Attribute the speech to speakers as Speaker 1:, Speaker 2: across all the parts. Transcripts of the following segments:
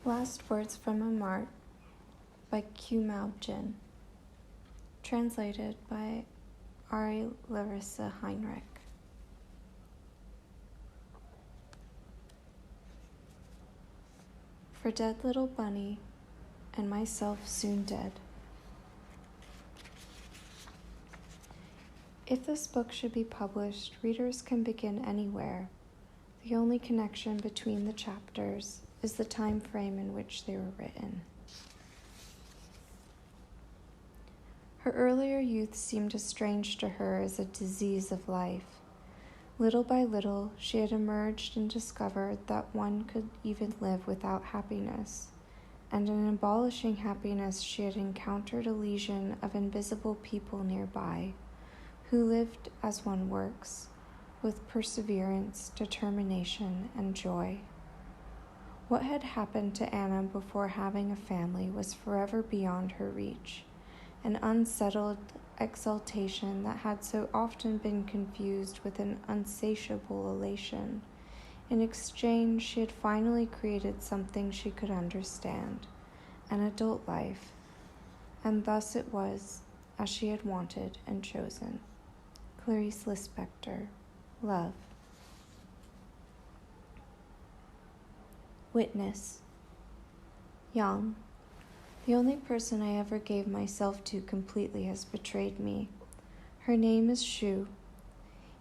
Speaker 1: Last Words from Montmartre by Q Jin. Translated by Ari Larissa Heinrich. For dead little bunny, and myself soon dead. If this book should be published, readers can begin anywhere. The only connection between the chapters is the time frame in which they were written. Her earlier youth seemed as strange to her as a disease of life. Little by little, she had emerged and discovered that one could even live without happiness, and in abolishing happiness, she had encountered a legion of invisible people nearby, who lived as one works, with perseverance, determination, and joy. What had happened to Anna before having a family was forever beyond her reach, an unsettled exaltation that had so often been confused with an insatiable elation. In exchange, she had finally created something she could understand, an adult life, and thus it was as she had wanted and chosen. Clarice Lispector, Love. Witness. Young. The only person I ever gave myself to completely has betrayed me. Her name is Shu.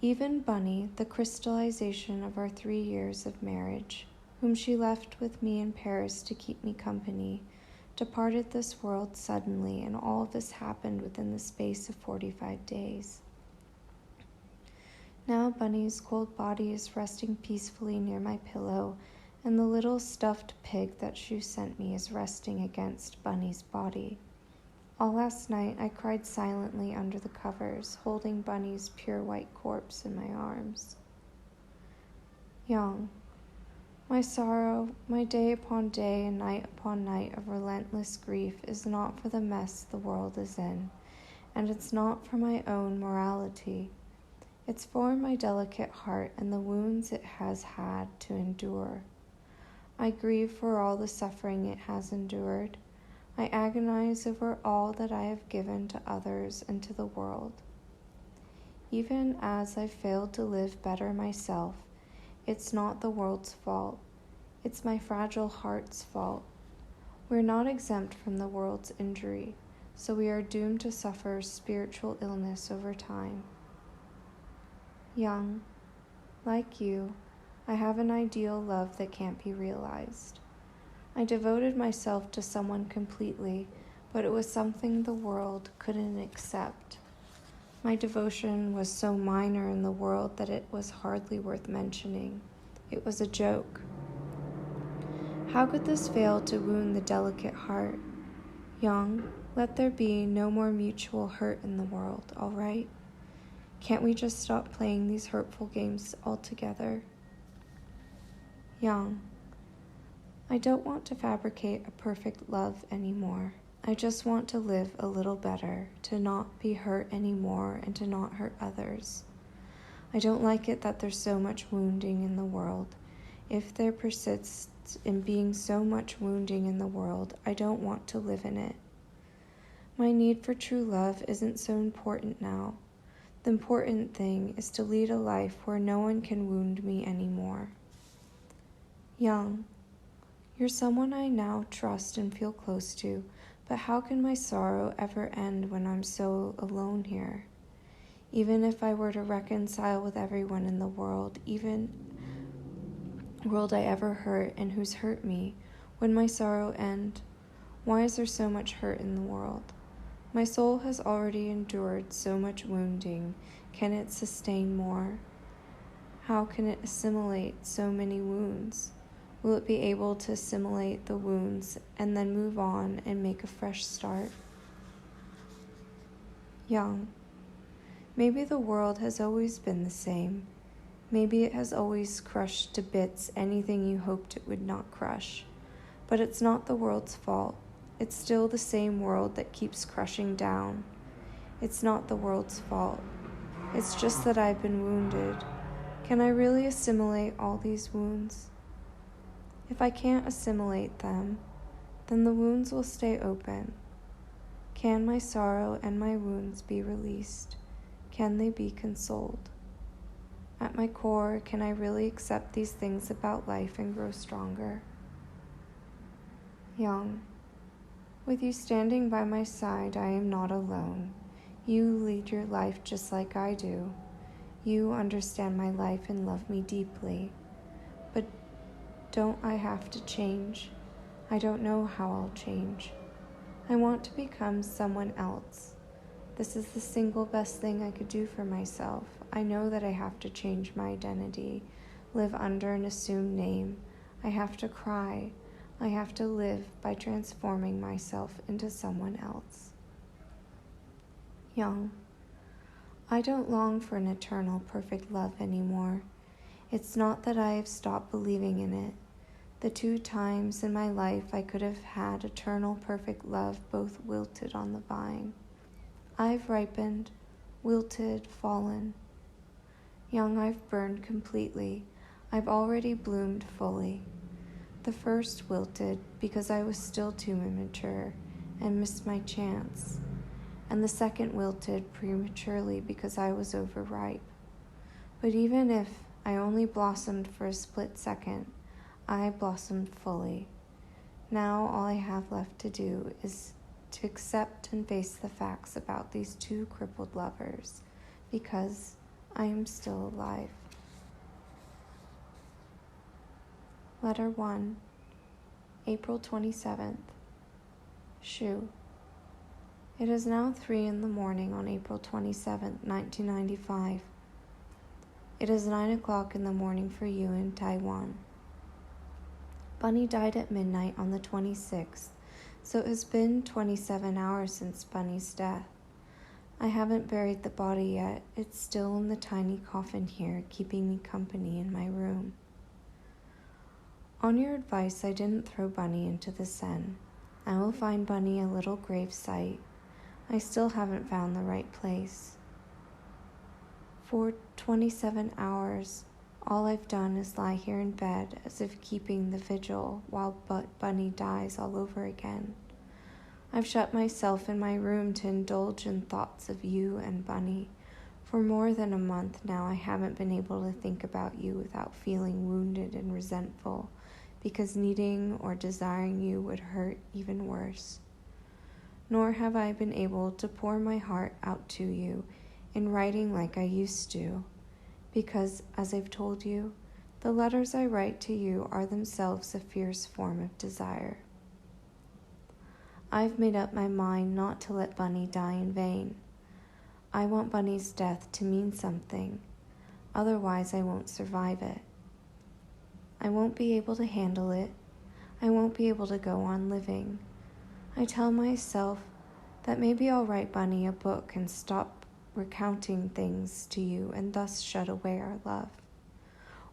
Speaker 1: Even Bunny, the crystallization of our 3 years of marriage, whom she left with me in Paris to keep me company, departed this world suddenly, and all of this happened within the space of 45 days. Now Bunny's cold body is resting peacefully near my pillow, and the little stuffed pig that Shu sent me is resting against Bunny's body. All last night I cried silently under the covers, holding Bunny's pure white corpse in my arms. Young. My sorrow, my day upon day and night upon night of relentless grief is not for the mess the world is in, and it's not for my own morality. It's for my delicate heart and the wounds it has had to endure. I grieve for all the suffering it has endured. I agonize over all that I have given to others and to the world. Even as I failed to live better myself, it's not the world's fault. It's my fragile heart's fault. We're not exempt from the world's injury, so we are doomed to suffer spiritual illness over time. Young, like you, I have an ideal love that can't be realized. I devoted myself to someone completely, but it was something the world couldn't accept. My devotion was so minor in the world that it was hardly worth mentioning. It was a joke. How could this fail to wound the delicate heart? Young, let there be no more mutual hurt in the world, all right? Can't we just stop playing these hurtful games altogether? Young. I don't want to fabricate a perfect love anymore. I just want to live a little better, to not be hurt anymore and to not hurt others. I don't like it that there's so much wounding in the world. If there persists in being so much wounding in the world, I don't want to live in it. My need for true love isn't so important now. The important thing is to lead a life where no one can wound me anymore. Young. You're someone I now trust and feel close to, but how can my sorrow ever end when I'm so alone here? Even if I were to reconcile with everyone in the world, even world I ever hurt and who's hurt me, would my sorrow end? Why is there so much hurt in the world? My soul has already endured so much wounding. Can it sustain more? How can it assimilate so many wounds? Will it be able to assimilate the wounds and then move on and make a fresh start? Young. Maybe the world has always been the same. Maybe it has always crushed to bits anything you hoped it would not crush. But it's not the world's fault. It's still the same world that keeps crushing down. It's not the world's fault. It's just that I've been wounded. Can I really assimilate all these wounds? If I can't assimilate them, then the wounds will stay open. Can my sorrow and my wounds be released? Can they be consoled? At my core, can I really accept these things about life and grow stronger? Young, with you standing by my side, I am not alone. You lead your life just like I do. You understand my life and love me deeply. But don't I have to change? I don't know how I'll change. I want to become someone else. This is the single best thing I could do for myself. I know that I have to change my identity, live under an assumed name. I have to cry. I have to live by transforming myself into someone else. Young, I don't long for an eternal perfect love anymore. It's not that I have stopped believing in it. The 2 times in my life I could have had eternal perfect love both wilted on the vine. I've ripened, wilted, fallen. Young, I've burned completely. I've already bloomed fully. The first wilted because I was still too immature and missed my chance, and the second wilted prematurely because I was overripe. But even if I only blossomed for a split second, I blossomed fully. Now all I have left to do is to accept and face the facts about these 2 crippled lovers, because I am still alive. Letter 1, April 27th. Shu. It is now 3 a.m. on April 27th, 1995. It is 9 o'clock in the morning for you in Taiwan. Bunny died at midnight on the 26th, so it has been 27 hours since Bunny's death. I haven't buried the body yet. It's still in the tiny coffin here, keeping me company in my room. On your advice, I didn't throw Bunny into the Seine. I will find Bunny a little grave site. I still haven't found the right place. For 27 hours, all I've done is lie here in bed as if keeping the vigil while Bunny dies all over again. I've shut myself in my room to indulge in thoughts of you and Bunny. For more than a month now, I haven't been able to think about you without feeling wounded and resentful, because needing or desiring you would hurt even worse. Nor have I been able to pour my heart out to you in writing like I used to, because, as I've told you, the letters I write to you are themselves a fierce form of desire. I've made up my mind not to let Bunny die in vain. I want Bunny's death to mean something, otherwise I won't survive it. I won't be able to handle it. I won't be able to go on living. I tell myself that maybe I'll write Bunny a book and stop recounting things to you and thus shut away our love.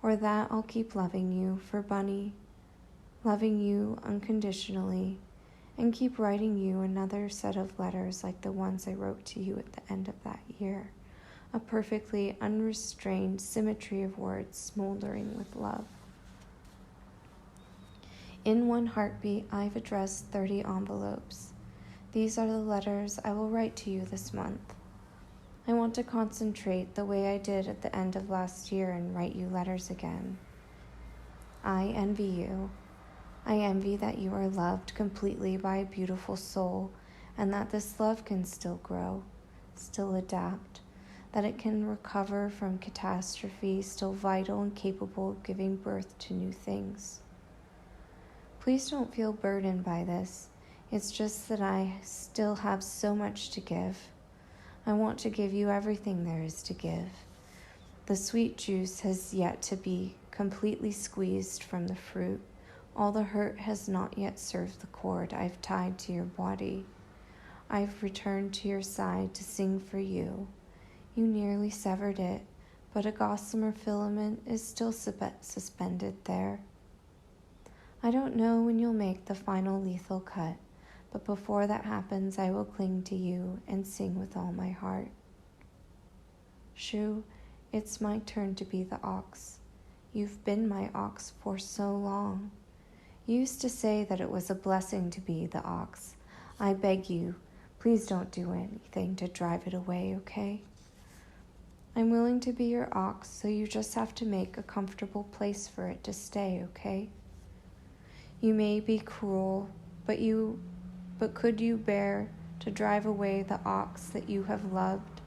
Speaker 1: Or that I'll keep loving you for Bunny, loving you unconditionally, and keep writing you another set of letters like the ones I wrote to you at the end of that year, a perfectly unrestrained symmetry of words smoldering with love. In one heartbeat, I've addressed 30 envelopes. These are the letters I will write to you this month. I want to concentrate the way I did at the end of last year and write you letters again. I envy you. I envy that you are loved completely by a beautiful soul, and that this love can still grow, still adapt, that it can recover from catastrophe, still vital and capable of giving birth to new things. Please don't feel burdened by this. It's just that I still have so much to give. I want to give you everything there is to give. The sweet juice has yet to be completely squeezed from the fruit. All the hurt has not yet served the cord I've tied to your body. I've returned to your side to sing for you. You nearly severed it, but a gossamer filament is still suspended there. I don't know when you'll make the final lethal cut, but before that happens, I will cling to you and sing with all my heart. Shu, it's my turn to be the ox. You've been my ox for so long. You used to say that it was a blessing to be the ox. I beg you, please don't do anything to drive it away, okay? I'm willing to be your ox, so you just have to make a comfortable place for it to stay, okay? You may be cruel, but could you bear to drive away the ox that you have loved,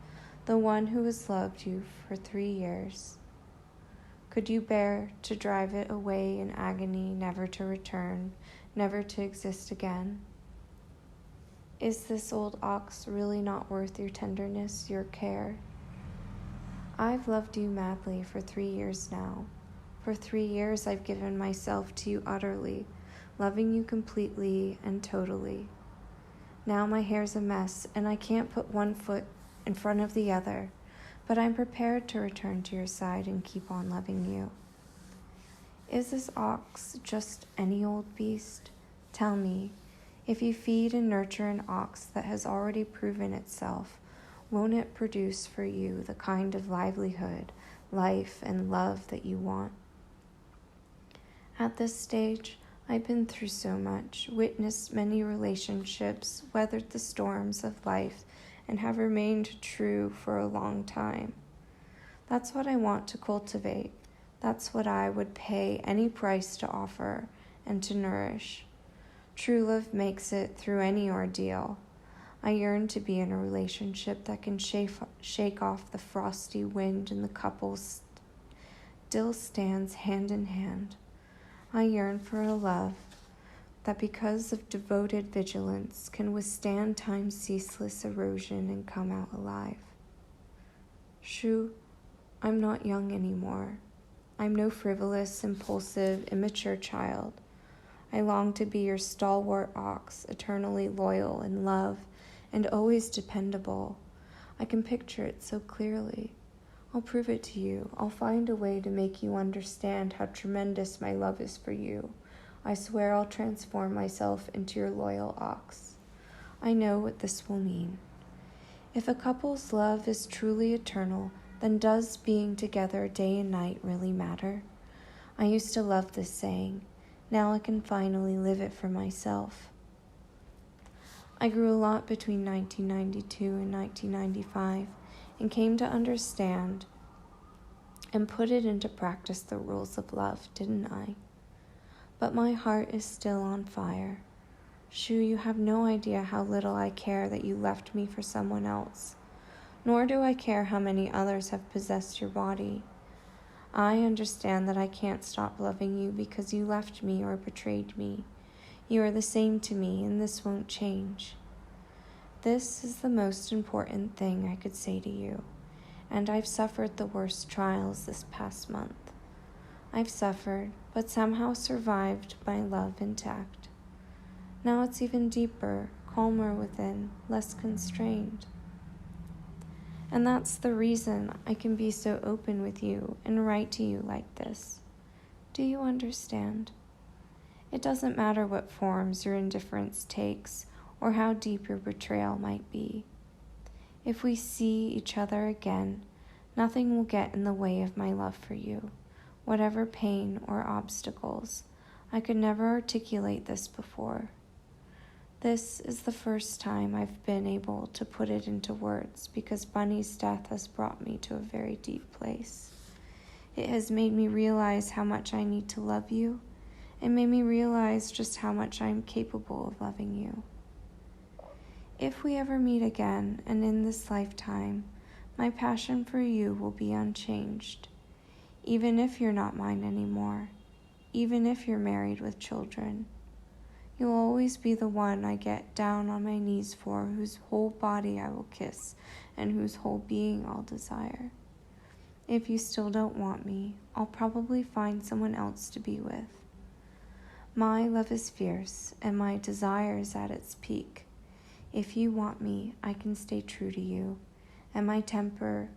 Speaker 1: the one who has loved you for 3 years? Could you bear to drive it away in agony, never to return, never to exist again? Is this old ox really not worth your tenderness, your care? I've loved you madly for 3 years now. For 3 years I've given myself to you utterly, loving you completely and totally. Now my hair's a mess, and I can't put one foot in front of the other, but I'm prepared to return to your side and keep on loving you. Is this ox just any old beast? Tell me, if you feed and nurture an ox that has already proven itself, won't it produce for you the kind of livelihood, life, and love that you want? At this stage, I've been through so much, witnessed many relationships, weathered the storms of life, and have remained true for a long time. That's what I want to cultivate. That's what I would pay any price to offer and to nourish. True love makes it through any ordeal. I yearn to be in a relationship that can shake off the frosty wind and the couple still stands hand in hand. I yearn for a love that, because of devoted vigilance, can withstand time's ceaseless erosion and come out alive. Shoo, I'm not young anymore. I'm no frivolous, impulsive, immature child. I long to be your stalwart ox, eternally loyal in love and always dependable. I can picture it so clearly. I'll prove it to you. I'll find a way to make you understand how tremendous my love is for you. I swear I'll transform myself into your loyal ox. I know what this will mean. If a couple's love is truly eternal, then does being together day and night really matter? I used to love this saying. Now I can finally live it for myself. I grew a lot between 1992 and 1995 and came to understand and put it into practice the rules of love, didn't I? But my heart is still on fire. Shoo, you have no idea how little I care that you left me for someone else, nor do I care how many others have possessed your body. I understand that I can't stop loving you because you left me or betrayed me. You are the same to me, and this won't change. This is the most important thing I could say to you, and I've suffered the worst trials this past month. I've suffered, but somehow survived my love intact. Now it's even deeper, calmer within, less constrained. And that's the reason I can be so open with you and write to you like this. Do you understand? It doesn't matter what forms your indifference takes or how deep your betrayal might be. If we see each other again, nothing will get in the way of my love for you. Whatever pain or obstacles, I could never articulate this before. This is the first time I've been able to put it into words because Bunny's death has brought me to a very deep place. It has made me realize how much I need to love you and made me realize just how much I'm capable of loving you. If we ever meet again and in this lifetime, my passion for you will be unchanged. Even if you're not mine anymore, even if you're married with children, you'll always be the one I get down on my knees for, whose whole body I will kiss and whose whole being I'll desire. If you still don't want me, I'll probably find someone else to be with. My love is fierce and my desire is at its peak. If you want me, I can stay true to you and temper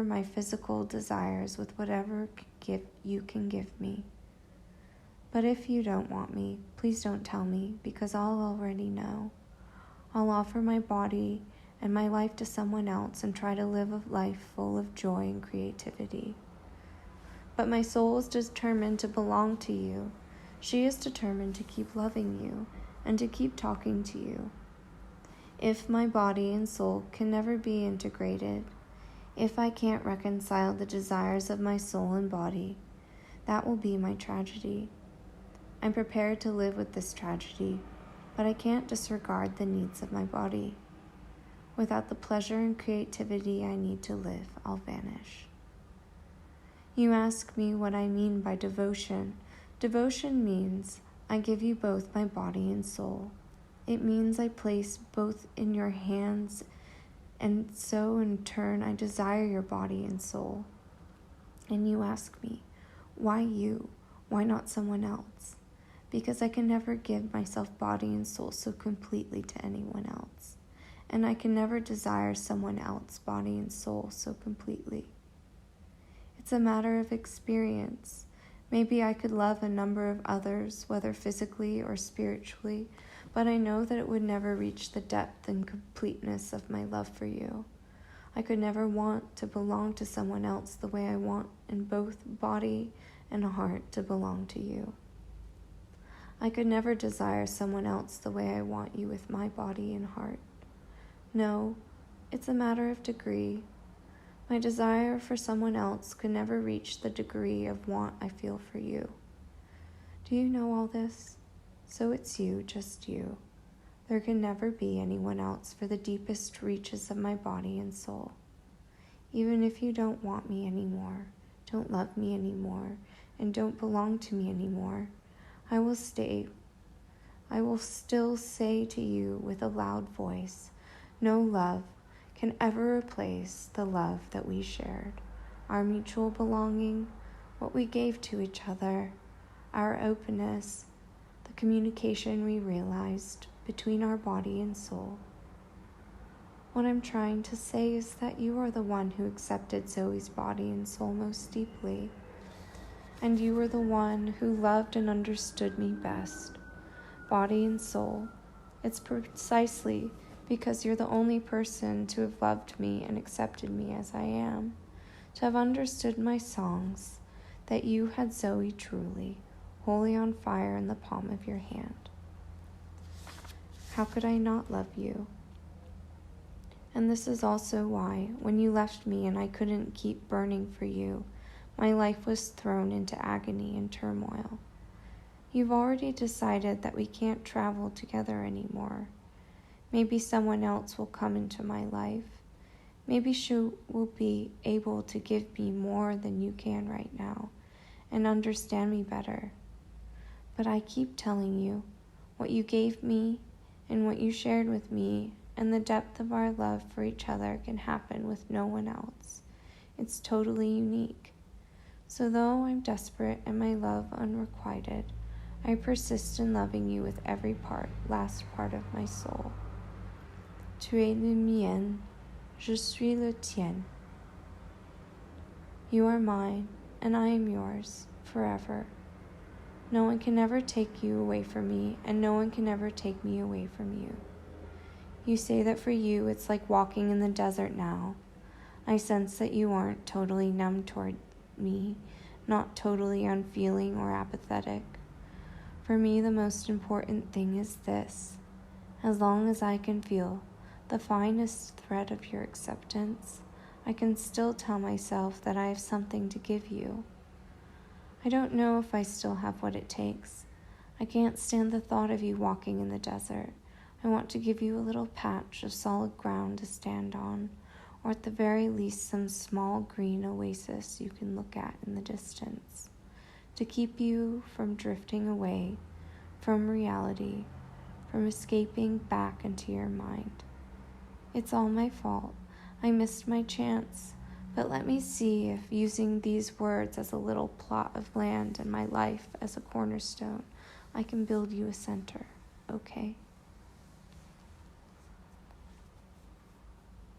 Speaker 1: my physical desires with whatever you can give me. But if you don't want me, please don't tell me, because I'll already know. I'll offer my body and my life to someone else and try to live a life full of joy and creativity. But my soul is determined to belong to you. She is determined to keep loving you and to keep talking to you. If my body and soul can never be integrated, if I can't reconcile the desires of my soul and body, that will be my tragedy. I'm prepared to live with this tragedy, but I can't disregard the needs of my body. Without the pleasure and creativity I need to live, I'll vanish. You ask me what I mean by devotion. Devotion means I give you both my body and soul. It means I place both in your hands, and so in turn I desire your body and soul. And you ask me, why you? Why not someone else? Because I can never give myself body and soul so completely to anyone else. And I can never desire someone else's body and soul so completely. It's a matter of experience. Maybe I could love a number of others, whether physically or spiritually, but I know that it would never reach the depth and completeness of my love for you. I could never want to belong to someone else the way I want in both body and heart to belong to you. I could never desire someone else the way I want you with my body and heart. No, it's a matter of degree. My desire for someone else could never reach the degree of want I feel for you. Do you know all this? So it's you, just you. There can never be anyone else for the deepest reaches of my body and soul. Even if you don't want me anymore, don't love me anymore, and don't belong to me anymore, I will stay. I will still say to you with a loud voice, no love can ever replace the love that we shared, our mutual belonging, what we gave to each other, our openness, the communication we realized between our body and soul. What I'm trying to say is that you are the one who accepted Zoe's body and soul most deeply, and you were the one who loved and understood me best, body and soul. It's precisely because you're the only person to have loved me and accepted me as I am, to have understood my songs, that you had Zoe truly, wholly on fire in the palm of your hand. How could I not love you? And this is also why, when you left me and I couldn't keep burning for you, my life was thrown into agony and turmoil. You've already decided that we can't travel together anymore. Maybe someone else will come into my life. Maybe she will be able to give me more than you can right now and understand me better. But I keep telling you, what you gave me and what you shared with me and the depth of our love for each other can happen with no one else. It's totally unique. So though I'm desperate and my love unrequited, I persist in loving you with every last part of my soul. Tu es le mien, je suis le tien. You are mine, and I am yours, forever. No one can ever take you away from me, and no one can ever take me away from you. You say that for you it's like walking in the desert now. I sense that you aren't totally numb toward me, not totally unfeeling or apathetic. For me, the most important thing is this. As long as I can feel the finest thread of your acceptance, I can still tell myself that I have something to give you. I don't know if I still have what it takes. I can't stand the thought of you walking in the desert. I want to give you a little patch of solid ground to stand on, or at the very least some small green oasis you can look at in the distance, to keep you from drifting away from reality, from escaping back into your mind. It's all my fault. I missed my chance, but let me see if using these words as a little plot of land and my life as a cornerstone, I can build you a center, okay?